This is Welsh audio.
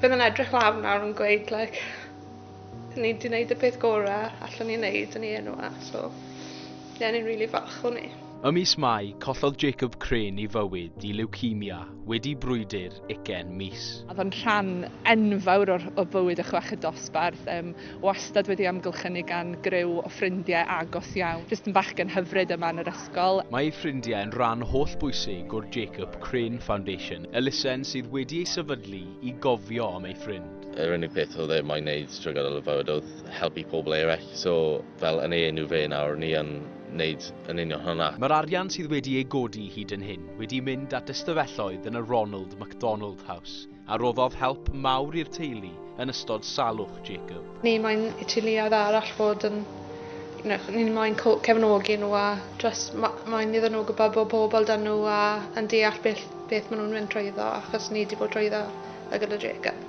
Bydd yn edrych lawr nawr yn gweud, ni wedi gwneud y peth gorau allan ni wneud yn ei enw. So, ni'n rili falch o ni. Ym mis Mai, collodd Jacob Crane ei fywyd i leukemia wedi brwydr 20 mis. Oedd o'n rhan enfawr o fywyd y chweched dosbarth, wastad wedi amgylchynu gan gryw o ffrindiau agos iawn. Jyst yn bachgen hyfryd yma yn yr ysgol. Mae ei ffrindiau yn rhan hollbwysig o'r Jacob Crane Foundation, elusen sydd wedi ei sefydlu i gofio am ei ffrind. Yr unig peth oedd e moyn neud trwy gydol y fywyd oedd helpu pobl eraill. So, fel yn ei enw fe nawr, ni yn neud yn union hwnna. Mae'r arian sydd wedi ei godi hyd yn hyn wedi mynd at ystafelloedd yn y Ronald McDonald House a roddodd help mawr i'r teulu yn ystod salwch Jacob. Ni moyn i teuluoedd arall fod yn... ni'n moyn cefnogi nhw a just moyn iddyn nhw gwybod bod pobl dyn nhw a yn deall beth maen nhw'n mynd trwyddo achos ni wedi bod trwyddo y gyda Jacob.